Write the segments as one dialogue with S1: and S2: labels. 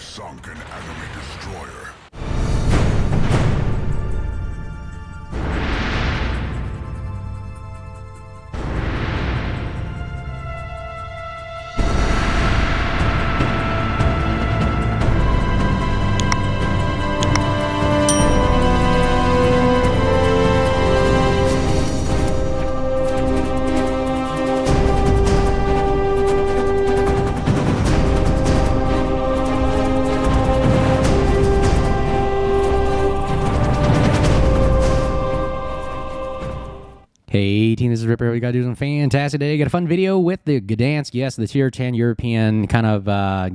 S1: sunk an enemy destroyer.
S2: Hey team, this is Ripper. We got to do some fantastic today. Got a fun video with the Gdansk, yes, the tier 10 European kind of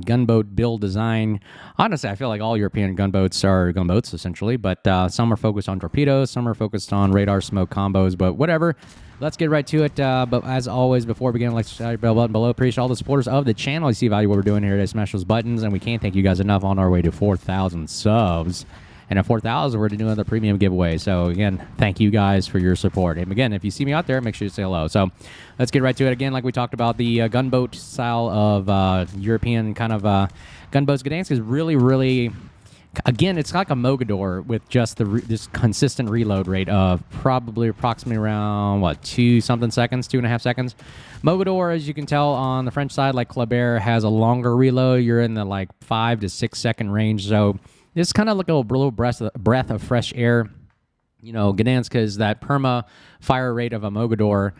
S2: gunboat build design. Honestly, I feel like all European gunboats are gunboats essentially, but some are focused on torpedoes, some are focused on radar smoke combos, but whatever. Let's get right to it. But as always, before we begin, like the bell button below. Appreciate all the supporters of the channel. You see value what we're doing here today. Smash those buttons, and we can't thank you guys enough. On our way to 4,000 subs. And at 4,000, we're going to do another premium giveaway. So, again, thank you guys for your support. And, again, if you see me out there, make sure you say hello. So, let's get right to it. Again, like we talked about, the gunboat style of European kind of gunboats. Gdansk is really, really... Again, it's like a Mogador with just this consistent reload rate of probably approximately around, 2.5 seconds. Mogador, as you can tell on the French side, like Kleber, has a longer reload. You're in the, 5 to 6 second range. So... This is kind of like a little breath of fresh air. You know, Gdansk is that perma fire rate of a Mogador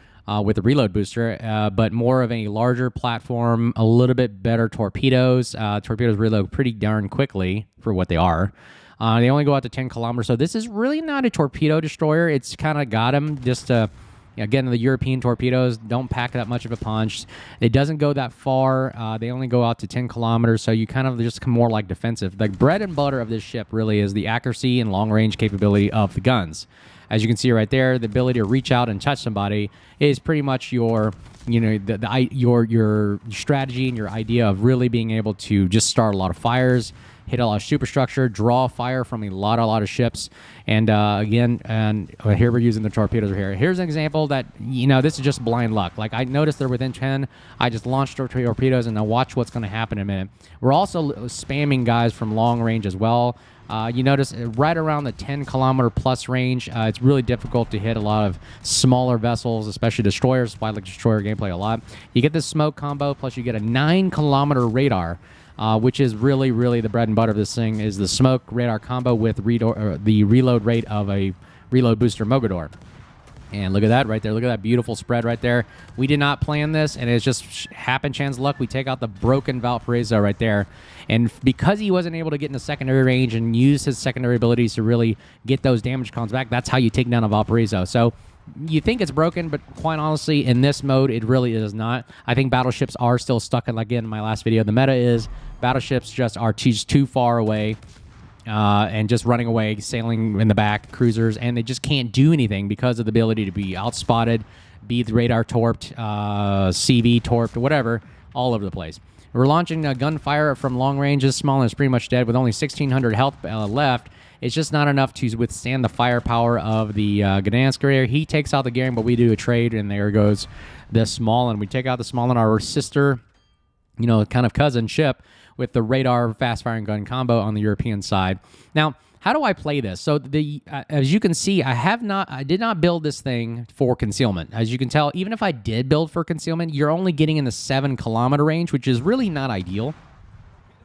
S2: with a reload booster, but more of a larger platform, a little bit better torpedoes. Torpedoes reload pretty darn quickly for what they are. They only go out to 10 kilometers, so this is really not a torpedo destroyer. It's kind of got them just to... Again, the European torpedoes don't pack that much of a punch. It doesn't go that far. They only go out to 10 kilometers, so you kind of just come more like defensive. The bread and butter of this ship really is the accuracy and long-range capability of the guns. As you can see right there, the ability to reach out and touch somebody is pretty much your strategy and your idea of really being able to just start a lot of fires, hit a lot of superstructure, draw fire from a lot of ships. And again, here we're using the torpedoes right here. Here's an example that, this is just blind luck. Like, I noticed they're within 10. I just launched torpedoes, and now watch what's going to happen in a minute. We're also spamming guys from long range as well. You notice right around the 10-kilometer plus range, it's really difficult to hit a lot of smaller vessels, especially destroyers. I like destroyer gameplay a lot. You get this smoke combo, plus you get a 9-kilometer radar. Which is really, really the bread and butter of this thing, is the smoke radar combo with the reload rate of a reload booster Mogador. And look at that right there. Look at that beautiful spread right there. We did not plan this, and it's just happen chance luck. We take out the broken Valparaiso right there. And because he wasn't able to get into secondary range and use his secondary abilities to really get those damage cons back, that's how you take down a Valparaiso. So you think it's broken, but quite honestly, in this mode, it really is not. I think battleships are still stuck in, again, in my last video. The meta is battleships just are too far away and just running away, sailing in the back, cruisers, and they just can't do anything because of the ability to be outspotted, be the radar torped, CV torped, whatever, all over the place. We're launching a gunfire from long range. This small and is pretty much dead with only 1,600 health left. It's just not enough to withstand the firepower of the Gdansk area. He takes out the Garing, but we do a trade, and there goes the Smalin. We take out the Smalin, our sister, kind of cousin ship, with the radar fast-firing gun combo on the European side. Now, how do I play this? So, as you can see, I did not build this thing for concealment. As you can tell, even if I did build for concealment, you're only getting in the 7-kilometer range, which is really not ideal.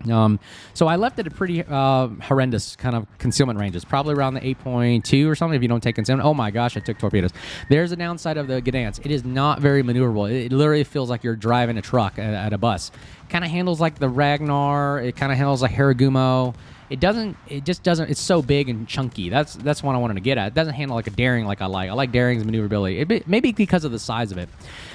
S2: So I left it at pretty horrendous kind of concealment ranges, probably around the 8.2 or something if you don't take concealment. Oh my gosh, I took torpedoes. There's a downside of the Gdansk. It is not very maneuverable. It literally feels like you're driving a truck at a bus. Kind of handles like the Ragnar. It kind of handles like Haragumo. It just doesn't, it's so big and chunky. That's what I wanted to get at. It doesn't handle like a Daring like I like. I like Daring's maneuverability. Maybe because of the size of it.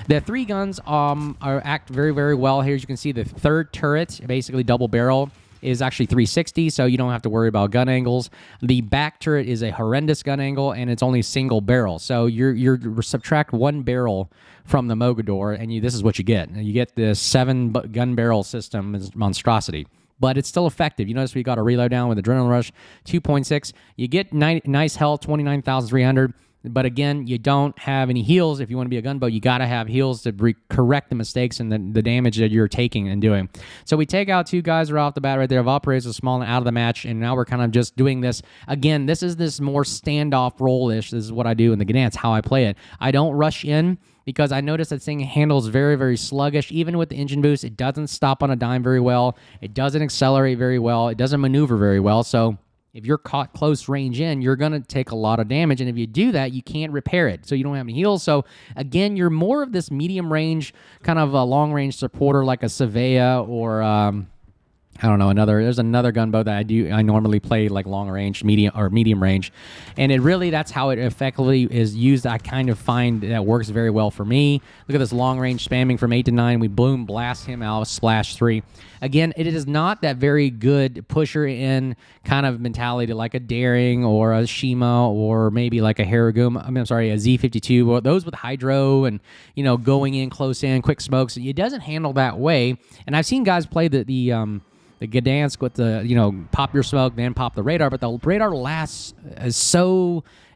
S2: The 3 guns act very, very well here. As you can see, the third turret, basically double barrel, is actually 360, so you don't have to worry about gun angles. The back turret is a horrendous gun angle, and it's only single barrel. So you're subtract 1 barrel from the Mogador, and this is what you get. You get the 7-gun barrel system monstrosity. But it's still effective. You notice we got a reload down with Adrenaline Rush 2.6. You get nice health, 29,300. But again, you don't have any heals. If you want to be a gunboat, you got to have heals to correct the mistakes and the damage that you're taking and doing. So we take out 2 guys right off the bat right there. Valparaiso is small and out of the match, and now we're kind of just doing this. Again, this is this more standoff role-ish. This is what I do in the Gdansk, how I play it. I don't rush in because I notice that thing handles very, very sluggish. Even with the engine boost, it doesn't stop on a dime very well. It doesn't accelerate very well. It doesn't maneuver very well. So if you're caught close range in, you're going to take a lot of damage. And if you do that, you can't repair it. So you don't have any heals. So again, you're more of this medium range, kind of a long range supporter like a Savea or I don't know, there's another gunboat that I normally play like long range, medium range. And it really, that's how it effectively is used. I kind of find that works very well for me. Look at this long range spamming from 8 to 9. We boom, blast him out, splash 3. Again, it is not that very good pusher in kind of mentality like a Daring or a Shima or maybe like a Haraguma. I'm sorry, a Z52. Or those with hydro and, going in, close in, quick smokes. It doesn't handle that way. And I've seen guys play the Gdansk with the, pop your smoke, then pop the radar, but the radar lasts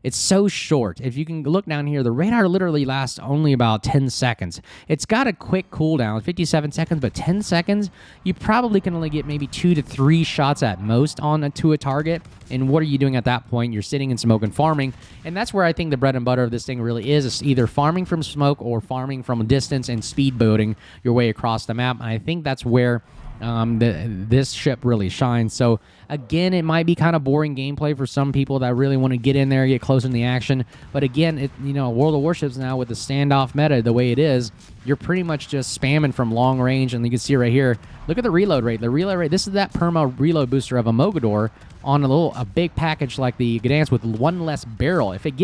S2: it's so short. If you can look down here, the radar literally lasts only about 10 seconds. It's got a quick cooldown, 57 seconds, but 10 seconds, you probably can only get maybe 2 to 3 shots at most to a target. And what are you doing at that point? You're sitting in smoke and farming. And that's where I think the bread and butter of this thing really is. It's either farming from smoke or farming from a distance and speedboating your way across the map. And I think that's where this ship really shines. So again, it might be kind of boring gameplay for some people that really want to get in there, get close in the action. But again, World of Warships now with the standoff meta the way it is, you're pretty much just spamming from long range. And you can see right here, look at the reload rate. The reload rate, this is that perma reload booster of a Mogador on a big package like the Gdansk with 1 less barrel. If it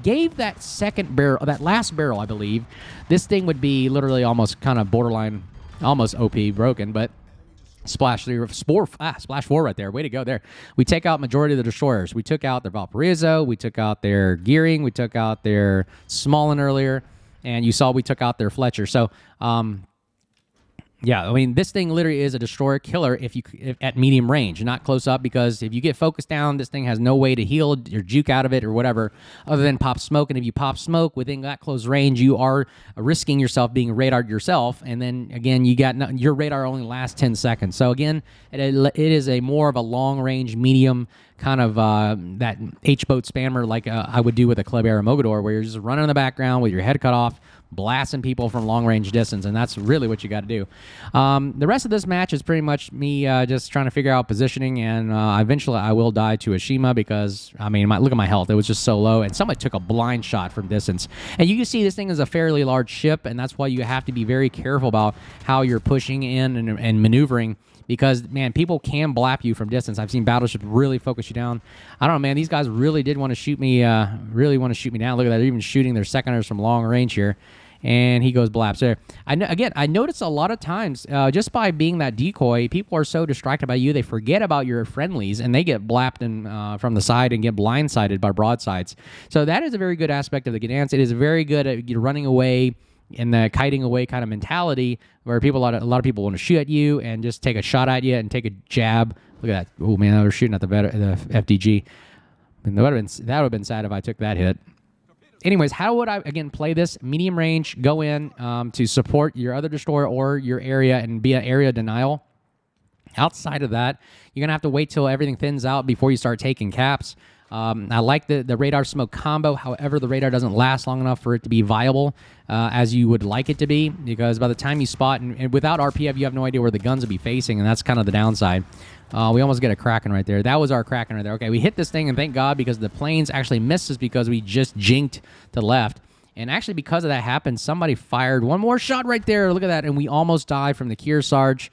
S2: gave that second barrel, that last barrel, I believe, this thing would be literally almost kind of borderline, almost OP broken, but Splash 4 right there. Way to go there. We take out majority of the destroyers. We took out their Valparaiso. We took out their Gearing. We took out their Smolin earlier. And you saw we took out their Fletcher. So, yeah, I mean, this thing literally is a destroyer killer if at medium range, not close up, because if you get focused down, this thing has no way to heal or juke out of it or whatever other than pop smoke. And if you pop smoke within that close range, you are risking yourself being radared yourself. And then, again, your radar only lasts 10 seconds. So, again, it is a more of a long-range, medium kind of that H-boat spammer like I would do with a Club Era Mogador, where you're just running in the background with your head cut off, blasting people from long-range distance, and that's really what you got to do. The rest of this match is pretty much me just trying to figure out positioning, and eventually I will die to a Shima because, I mean, look at my health. It was just so low, and somebody took a blind shot from distance. And you can see this thing is a fairly large ship, and that's why you have to be very careful about how you're pushing in and maneuvering, because, man, people can blap you from distance. I've seen battleships really focus you down. I don't know, man. These guys really did want to shoot me, down. Look at that. They're even shooting their seconders from long range here. And he goes blaps there. I notice a lot of times, just by being that decoy, people are so distracted by you, they forget about your friendlies, and they get blapped from the side and get blindsided by broadsides. So that is a very good aspect of the Gdansk. It is very good at running away in the kiting away kind of mentality, where a lot of people want to shoot at you and just take a shot at you and take a jab. Look at that. Oh, man, they were shooting at the FDG. I mean, that would have been sad if I took that hit. Anyways, how would I, again, play this? Medium range, go in to support your other destroyer or your area and be an area denial. Outside of that, you're going to have to wait till everything thins out before you start taking caps. I like the radar smoke combo. However, the radar doesn't last long enough for it to be viable as you would like it to be, because by the time you spot, and without RPF, you have no idea where the guns will be facing, and that's kind of the downside. We almost get a Kraken right there. That was our Kraken right there. Okay, we hit this thing, and thank God, because the planes actually missed us because we just jinked to the left. And actually, because of that happened, somebody fired one more shot right there. Look at that, and we almost died from the Kearsarge.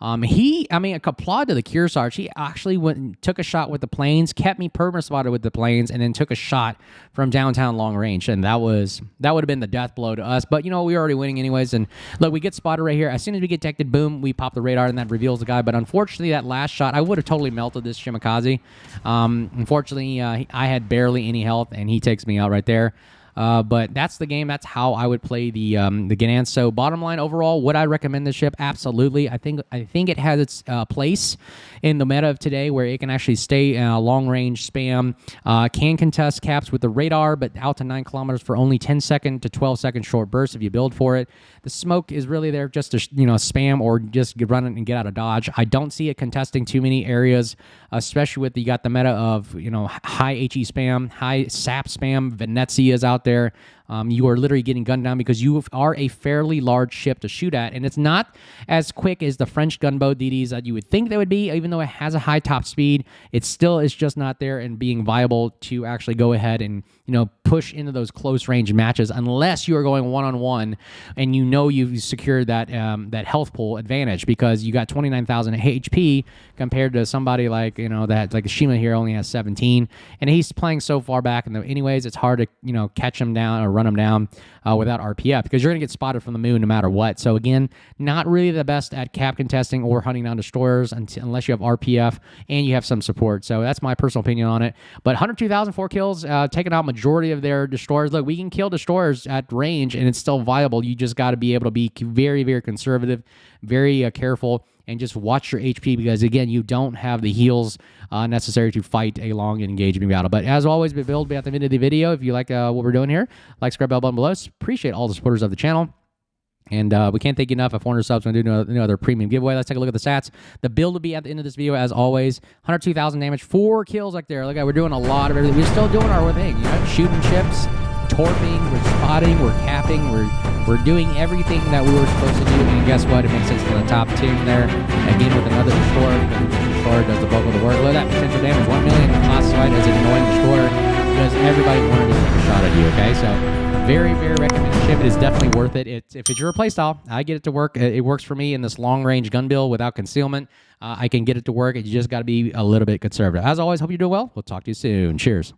S2: A applaud to the Kearsarge. He actually went and took a shot with the planes, kept me perma-spotted with the planes, and then took a shot from downtown long range. And that would have been the death blow to us. But, we were already winning anyways. And look, we get spotted right here. As soon as we get detected, boom, we pop the radar, and that reveals the guy. But unfortunately, that last shot, I would have totally melted this Shimakaze. Unfortunately, I had barely any health, and he takes me out right there. But that's the game. That's how I would play the Gdansk. So bottom line overall, would I recommend this ship? Absolutely. I think it has its place in the meta of today, where it can actually stay long range spam, can contest caps with the radar, but out to 9 kilometers for only 10-second to 12-second short bursts if you build for it. The smoke is really there just to spam or just run it and get out of dodge. I don't see it contesting too many areas, especially with you got the meta of high HE spam, high sap spam. Venezia is out there. You are literally getting gunned down because you are a fairly large ship to shoot at, and it's not as quick as the French gunboat DDs that you would think they would be. Even though it has a high top speed, it still is just not there and being viable to actually go ahead and push into those close range matches unless you are going one-on-one and you've secured that that health pool advantage, because you got 29,000 HP compared to somebody like that like Shima here only has 17, and he's playing so far back. And anyways, it's hard to catch him down or run him down without RPF, because you're gonna get spotted from the moon no matter what. So again, not really the best at cap contesting or hunting down destroyers unless you have RPF and you have some support. So that's my personal opinion on it. But 102,000 4 kills, taking out majority of their destroyers. Look, we can kill destroyers at range and it's still viable. You just got to be able to be very, very conservative, very careful, and just watch your HP, because again, you don't have the heals necessary to fight a long engagement battle. But as always, be at the end of the video. If you like what we're doing here, like, subscribe, bell button below. Appreciate all the supporters of the channel. And we can't thank you enough. At 400 subs, we're going to do another premium giveaway. Let's take a look at the stats. The build will be at the end of this video, as always. 102,000 damage, 4 kills like there. Look, we're doing a lot of everything. We're still doing our thing. Shooting ships, torping, we're spotting, we're capping, we're doing everything that we were supposed to do. And guess what? It makes sense for the top team there. Again, with another destroyer, because the destroyer does the bulk of the work. Look at that potential damage. 1 million classified as an annoying destroyer, because everybody wanted to take a shot at you, okay? So very, very recommended ship. It is definitely worth it. If it's your playstyle, I get it to work. It works for me in this long-range gun build without concealment. I can get it to work. You just got to be a little bit conservative. As always, hope you do well. We'll talk to you soon. Cheers.